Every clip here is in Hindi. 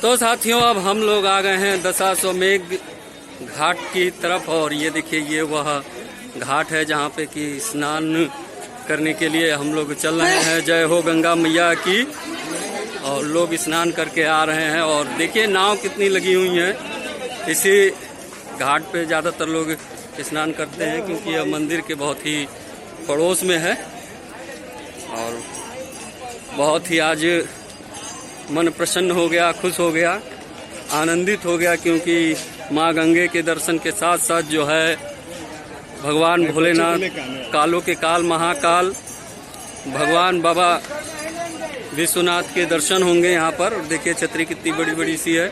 तो साथियों अब हम लोग आ गए हैं दशाश्वमेध घाट की तरफ। और ये देखिए ये वह घाट है जहाँ पे कि स्नान करने के लिए हम लोग चल रहे हैं। जय हो गंगा मैया की। और लोग स्नान करके आ रहे हैं। और देखिए नाव कितनी लगी हुई हैं। इसी घाट पे ज़्यादातर लोग स्नान करते हैं क्योंकि यह मंदिर के बहुत ही पड़ोस में है। और बहुत ही आज मन प्रसन्न हो गया, खुश हो गया, आनंदित हो गया क्योंकि माँ गंगे के दर्शन के साथ साथ जो है भगवान भोलेनाथ, कालों के काल महाकाल भगवान बाबा विश्वनाथ के दर्शन होंगे यहाँ पर। और देखिए छतरी कितनी बड़ी बड़ी सी है।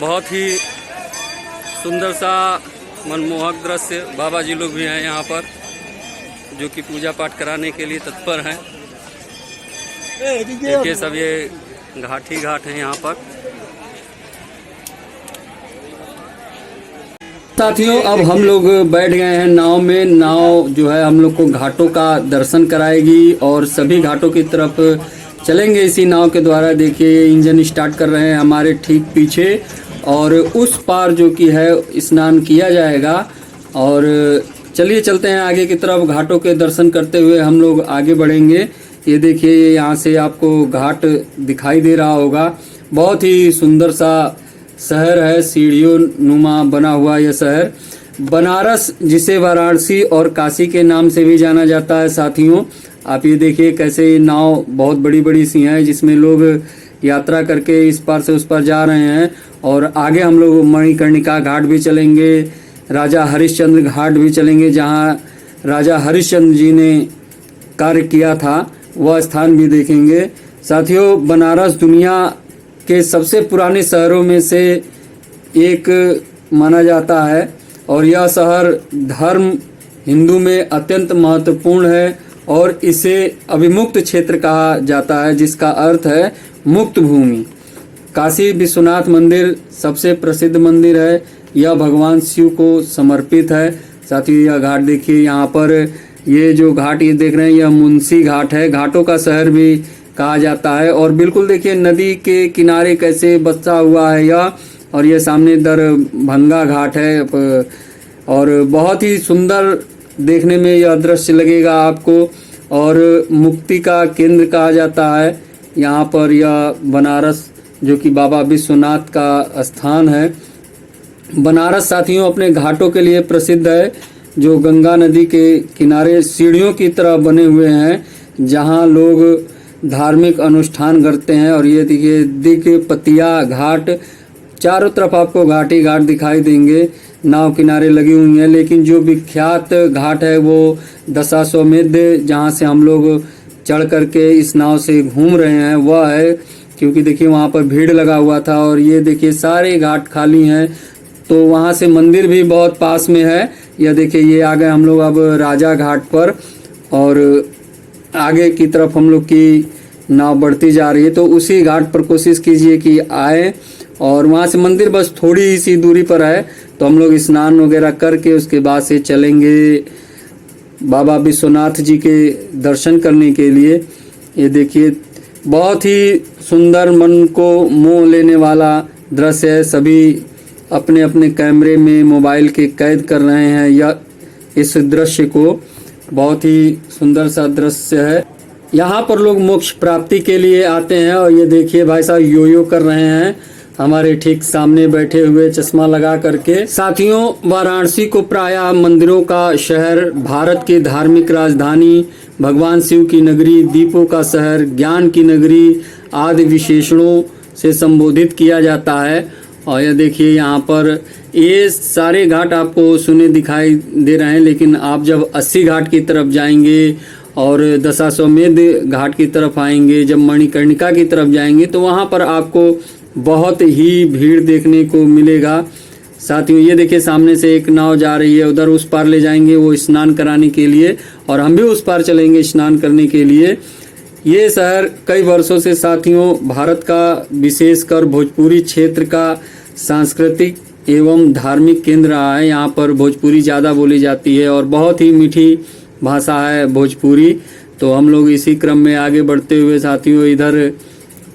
बहुत ही सुंदर सा मनमोहक दृश्य। बाबा जी लोग भी हैं यहाँ पर जो कि पूजा पाठ कराने के लिए तत्पर हैं। देखिए सब ये घाट ही घाट है यहाँ पर। साथियों अब हम लोग बैठ गए हैं नाव में। नाव जो है हम लोग को घाटों का दर्शन कराएगी और सभी घाटों की तरफ चलेंगे इसी नाव के द्वारा। देखिए इंजन स्टार्ट कर रहे हैं हमारे ठीक पीछे। और उस पार जो कि है स्नान किया जाएगा। और चलिए चलते हैं आगे की तरफ। घाटों के दर्शन करते हुए हम लोग आगे बढ़ेंगे। ये देखिए यहाँ से आपको घाट दिखाई दे रहा होगा। बहुत ही सुंदर सा शहर है, सीढ़ियों नुमा बना हुआ यह शहर बनारस, जिसे वाराणसी और काशी के नाम से भी जाना जाता है। साथियों आप ये देखिए कैसे नाव बहुत बड़ी बड़ी सी हैं जिसमें लोग यात्रा करके इस पार से उस पार जा रहे हैं। और आगे हम लोग मणिकर्णिका घाट भी चलेंगे, राजा हरिश्चंद्र घाट भी चलेंगे जहाँ राजा हरिश्चंद्र जी ने कार्य किया था, वह स्थान भी देखेंगे। साथियों बनारस दुनिया के सबसे पुराने शहरों में से एक माना जाता है। और यह शहर धर्म हिंदू में अत्यंत महत्वपूर्ण है और इसे अभिमुक्त क्षेत्र कहा जाता है, जिसका अर्थ है मुक्त भूमि। काशी विश्वनाथ मंदिर सबसे प्रसिद्ध मंदिर है। यह भगवान शिव को समर्पित है। साथियों यह घाट देखिए, यहाँ पर ये जो घाट ये देख रहे हैं यह मुंशी घाट है। घाटों का शहर भी कहा जाता है। और बिल्कुल देखिए नदी के किनारे कैसे बसा हुआ है यह। और ये सामने दरभंगा घाट है। और बहुत ही सुंदर देखने में यह दृश्य लगेगा आपको। और मुक्ति का केंद्र कहा जाता है यहाँ पर यह बनारस, जो कि बाबा विश्वनाथ का स्थान है। बनारस साथियों अपने घाटों के लिए प्रसिद्ध है, जो गंगा नदी के किनारे सीढ़ियों की तरह बने हुए हैं जहाँ लोग धार्मिक अनुष्ठान करते हैं। और ये देखिए दिगपतिया घाट, चारों तरफ आपको घाट ही घाट दिखाई देंगे, नाव किनारे लगी हुई हैं। लेकिन जो विख्यात घाट है वो दशाश्वमेध, जहाँ से हम लोग चढ़ करके इस नाव से घूम रहे हैं, वह है। क्योंकि देखिए वहाँ पर भीड़ लगा हुआ था। और ये देखिए सारे घाट खाली हैं। तो वहाँ से मंदिर भी बहुत पास में है। यह देखिए ये आ गए हम लोग अब राजा घाट पर। और आगे की तरफ हम लोग की नाव बढ़ती जा रही है। तो उसी घाट पर कोशिश कीजिए कि आए। और वहाँ से मंदिर बस थोड़ी ही सी दूरी पर है। तो हम लोग स्नान वगैरह करके उसके बाद से चलेंगे बाबा विश्वनाथ जी के दर्शन करने के लिए। ये देखिए बहुत ही सुंदर, मन को मोह लेने वाला दृश्य है। सभी अपने अपने कैमरे में मोबाइल के कैद कर रहे हैं या इस दृश्य को। बहुत ही सुंदर सा दृश्य है। यहाँ पर लोग मोक्ष प्राप्ति के लिए आते हैं। और ये देखिए भाई साहब यो कर रहे हैं हमारे ठीक सामने बैठे हुए चश्मा लगा करके। साथियों वाराणसी को प्रायः मंदिरों का शहर, भारत की धार्मिक राजधानी, भगवान शिव की नगरी, दीपों का शहर, ज्ञान की नगरी आदि विशेषणों से संबोधित किया जाता है। और ये देखिए यहाँ पर ये सारे घाट आपको सुने दिखाई दे रहे हैं। लेकिन आप जब 80 घाट की तरफ जाएंगे और दशाश्वमेध घाट की तरफ आएंगे, जब मणिकर्णिका की तरफ जाएंगे, तो वहाँ पर आपको बहुत ही भीड़ देखने को मिलेगा। साथियों ये देखिए सामने से एक नाव जा रही है, उधर उस पार ले जाएंगे वो स्नान कराने के लिए। और हम भी उस पार चलेंगे स्नान करने के लिए। ये शहर कई वर्षों से साथियों भारत का, विशेषकर भोजपुरी क्षेत्र का सांस्कृतिक एवं धार्मिक केंद्र रहा है। यहाँ पर भोजपुरी ज़्यादा बोली जाती है और बहुत ही मीठी भाषा है भोजपुरी। तो हम लोग इसी क्रम में आगे बढ़ते हुए साथियों इधर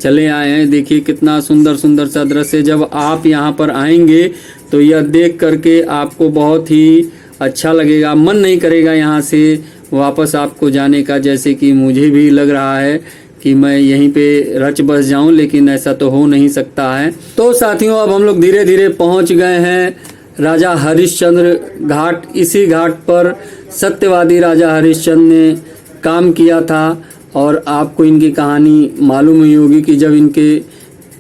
चले आए हैं। देखिए कितना सुंदर सुंदर सा दृश्य। जब आप यहाँ पर आएंगे तो यह देख करके आपको बहुत ही अच्छा लगेगा, मन नहीं करेगा यहाँ से वापस आपको जाने का, जैसे कि मुझे भी लग रहा है कि मैं यहीं पे रच बस जाऊं, लेकिन ऐसा तो हो नहीं सकता है। तो साथियों अब हम लोग धीरे धीरे पहुंच गए हैं राजा हरिश्चंद्र घाट। इसी घाट पर सत्यवादी राजा हरिश्चंद्र ने काम किया था और आपको इनकी कहानी मालूम ही होगी कि जब इनके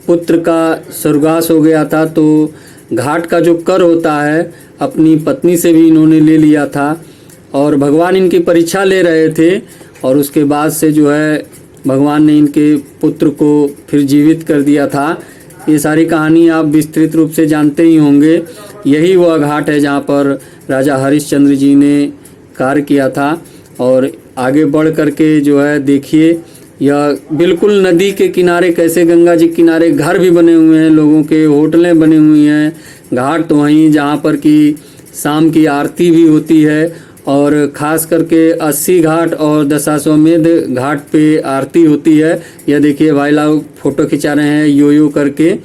पुत्र का स्वर्गवास हो गया था तो घाट का जो कर होता है अपनी पत्नी से भी इन्होंने ले लिया था और भगवान इनकी परीक्षा ले रहे थे और उसके बाद से जो है भगवान ने इनके पुत्र को फिर जीवित कर दिया था। ये सारी कहानी आप विस्तृत रूप से जानते ही होंगे। यही वह घाट है जहाँ पर राजा हरिश्चंद्र जी ने कार्य किया था। और आगे बढ़ करके जो है देखिए यह बिल्कुल नदी के किनारे, कैसे गंगा जी के किनारे घर भी बने हुए हैं, लोगों के होटलें बनी हुई हैं। घाट तो वहीं जहाँ पर कि शाम की आरती भी होती है और ख़ास करके 80 घाट और दशाश्वमेध घाट पे आरती होती है। यह देखिए भाई लोग फ़ोटो खिंचा रहे हैं यो करके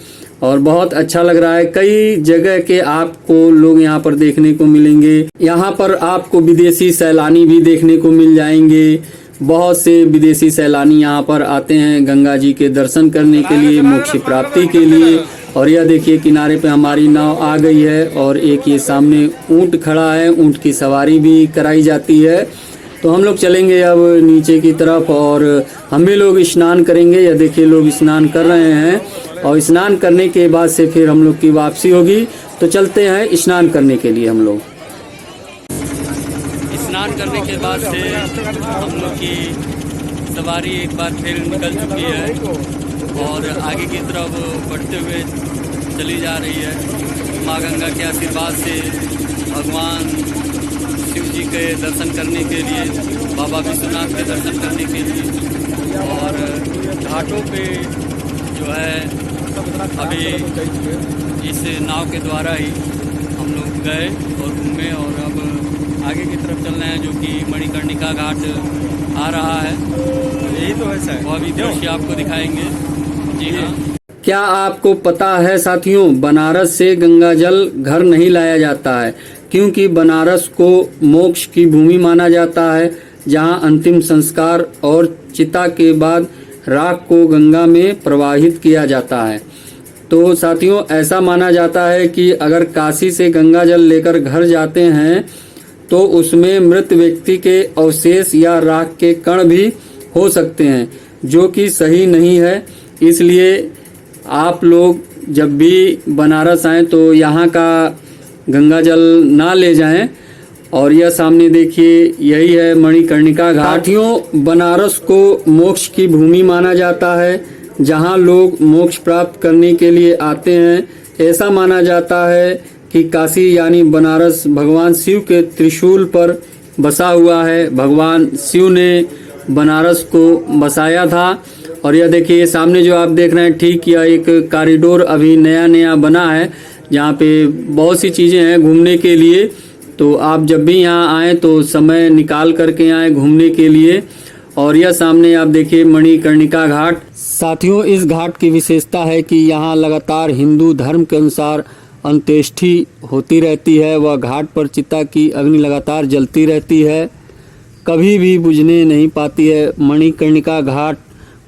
और बहुत अच्छा लग रहा है। कई जगह के आपको लोग यहाँ पर देखने को मिलेंगे। यहाँ पर आपको विदेशी सैलानी भी देखने को मिल जाएंगे। बहुत से विदेशी सैलानी यहाँ पर आते हैं गंगा जी के दर्शन करने के लिए, मोक्ष प्राप्ति के लिए। और यह देखिए किनारे पे हमारी नाव आ गई है और एक ये सामने ऊंट खड़ा है, ऊंट की सवारी भी कराई जाती है। तो हम लोग चलेंगे अब नीचे की तरफ और हम भी लोग स्नान करेंगे। यह देखिए लोग स्नान कर रहे हैं और स्नान करने के बाद से फिर हम लोग की वापसी होगी। तो चलते हैं स्नान करने के लिए। हम लोग स्नान करने के बाद से हम लोग की सवारी एक बार फिर निकल चुकी है और आगे की तरफ बढ़ते हुए चली जा रही है। माँ गंगा के आशीर्वाद से भगवान शिव जी के दर्शन करने के लिए, बाबा विश्वनाथ के दर्शन करने के लिए। और घाटों पे जो है अभी इस नाव के द्वारा ही हम लोग गए और घूमे और अब आगे की तरफ चल रहे हैं जो कि मणिकर्णिका घाट आ रहा है। यही तो है, वो अभी दृश्य आपको दिखाएंगे। जी हाँ। क्या आपको पता है साथियों, बनारस से गंगा जल घर नहीं लाया जाता है क्योंकि बनारस को मोक्ष की भूमि माना जाता है, जहां अंतिम संस्कार और चिता के बाद राख को गंगा में प्रवाहित किया जाता है। तो साथियों ऐसा माना जाता है कि अगर काशी से गंगा जल लेकर घर जाते हैं तो उसमें मृत व्यक्ति के अवशेष या राख के कण भी हो सकते हैं, जो कि सही नहीं है। इसलिए आप लोग जब भी बनारस आएँ तो यहाँ का गंगा जल ना ले जाएं। और यह सामने देखिए यही है मणिकर्णिका घाट। साथियों बनारस को मोक्ष की भूमि माना जाता है, जहाँ लोग मोक्ष प्राप्त करने के लिए आते हैं। ऐसा माना जाता है कि काशी यानी बनारस भगवान शिव के त्रिशूल पर बसा हुआ है। भगवान शिव ने बनारस को बसाया था। और यह देखिए सामने जो आप देख रहे हैं, ठीक यह एक कॉरिडोर अभी नया नया बना है, जहाँ पे बहुत सी चीज़ें हैं घूमने के लिए। तो आप जब भी यहाँ आएँ तो समय निकाल करके आएँ घूमने के लिए। और यह सामने आप देखिए मणिकर्णिका घाट। साथियों इस घाट की विशेषता है कि यहाँ लगातार हिंदू धर्म के अनुसार अंत्येष्टि होती रहती है। वह घाट पर चिता की अग्नि लगातार जलती रहती है, कभी भी बुझने नहीं पाती है। मणिकर्णिका घाट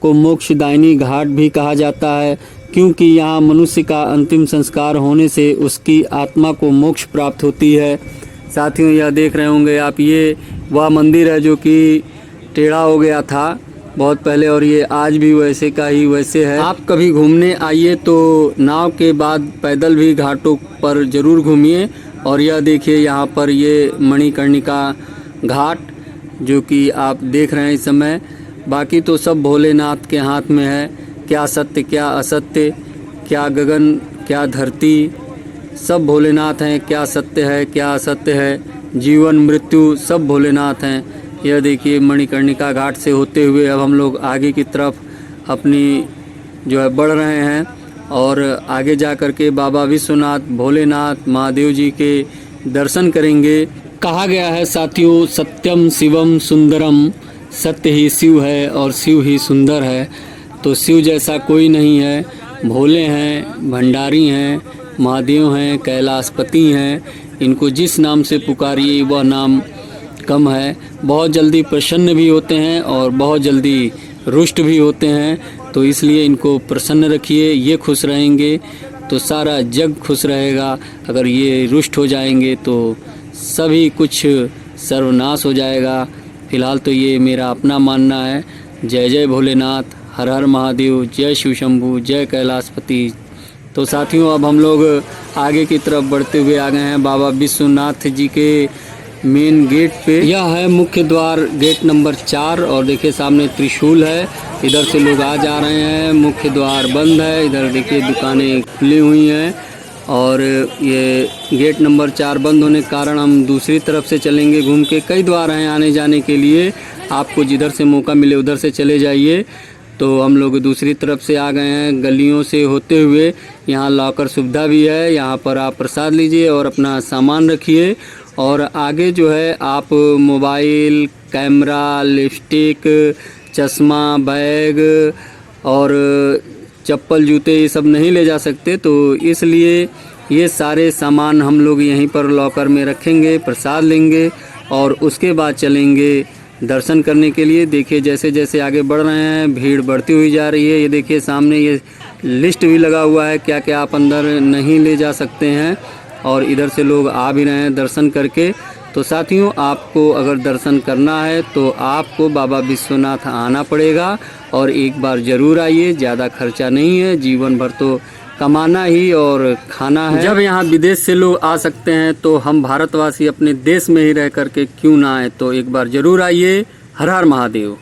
को मोक्षदायिनी घाट भी कहा जाता है क्योंकि यहाँ मनुष्य का अंतिम संस्कार होने से उसकी आत्मा को मोक्ष प्राप्त होती है। साथियों यह देख रहे होंगे आप, ये वह मंदिर है जो कि टेढ़ा हो गया था बहुत पहले और ये आज भी वैसे का ही वैसे है। आप कभी घूमने आइए तो नाव के बाद पैदल भी घाटों पर ज़रूर घूमिए। और यह देखिए यहाँ पर ये मणिकर्णिका घाट जो कि आप देख रहे हैं इस समय। बाकी तो सब भोलेनाथ के हाथ में है, क्या सत्य क्या असत्य, क्या गगन क्या धरती, सब भोलेनाथ हैं। क्या सत्य है क्या असत्य है, जीवन मृत्यु सब भोलेनाथ हैं। यह देखिए मणिकर्णिका घाट से होते हुए अब हम लोग आगे की तरफ अपनी जो है बढ़ रहे हैं और आगे जा कर के बाबा विश्वनाथ, भोलेनाथ, महादेव जी के दर्शन करेंगे। कहा गया है साथियों, सत्यम शिवम सुंदरम सत्य ही शिव है और शिव ही सुंदर है। तो शिव जैसा कोई नहीं है। भोले हैं, भंडारी हैं, महादेव हैं, कैलाशपति हैं। इनको जिस नाम से पुकारिए वह नाम कम है। बहुत जल्दी प्रसन्न भी होते हैं और बहुत जल्दी रुष्ट भी होते हैं। तो इसलिए इनको प्रसन्न रखिए, ये खुश रहेंगे तो सारा जग खुश रहेगा। अगर ये रुष्ट हो जाएंगे तो सभी कुछ सर्वनाश हो जाएगा। फिलहाल तो ये मेरा अपना मानना है। जय जय भोलेनाथ, हर हर महादेव, जय शिव शंभू, जय कैलाशपति। तो साथियों, अब हम लोग आगे की तरफ बढ़ते हुए आ गए हैं बाबा विश्वनाथ जी के मेन गेट पे। यह है मुख्य द्वार, गेट नंबर 4। और देखिए सामने त्रिशूल है। इधर से लोग आ जा रहे हैं। मुख्य द्वार बंद है। इधर देखिए दुकानें खुली हुई हैं। और ये गेट नंबर 4 बंद होने के कारण हम दूसरी तरफ से चलेंगे घूम के। कई द्वार हैं आने जाने के लिए, आपको जिधर से मौका मिले उधर से चले जाइए। तो हम लोग दूसरी तरफ से आ गए हैं गलियों से होते हुए। यहाँ लॉकर सुविधा भी है। यहाँ पर आप प्रसाद लीजिए और अपना सामान रखिए। और आगे जो है आप मोबाइल, कैमरा, लिपस्टिक, चश्मा, बैग और चप्पल, जूते ये सब नहीं ले जा सकते। तो इसलिए ये सारे सामान हम लोग यहीं पर लॉकर में रखेंगे, प्रसाद लेंगे और उसके बाद चलेंगे दर्शन करने के लिए। देखिए जैसे जैसे आगे बढ़ रहे हैं भीड़ बढ़ती हुई जा रही है। ये देखिए सामने ये लिस्ट भी लगा हुआ है क्या क्या आप अंदर नहीं ले जा सकते हैं। और इधर से लोग आ भी रहे हैं दर्शन करके। तो साथियों, आपको अगर दर्शन करना है तो आपको बाबा विश्वनाथ आना पड़ेगा और एक बार ज़रूर आइए। ज़्यादा खर्चा नहीं है, जीवन भर तो कमाना ही और खाना है। जब यहाँ विदेश से लोग आ सकते हैं तो हम भारतवासी अपने देश में ही रह करके क्यों ना आए। तो एक बार ज़रूर आइए। हर हर महादेव।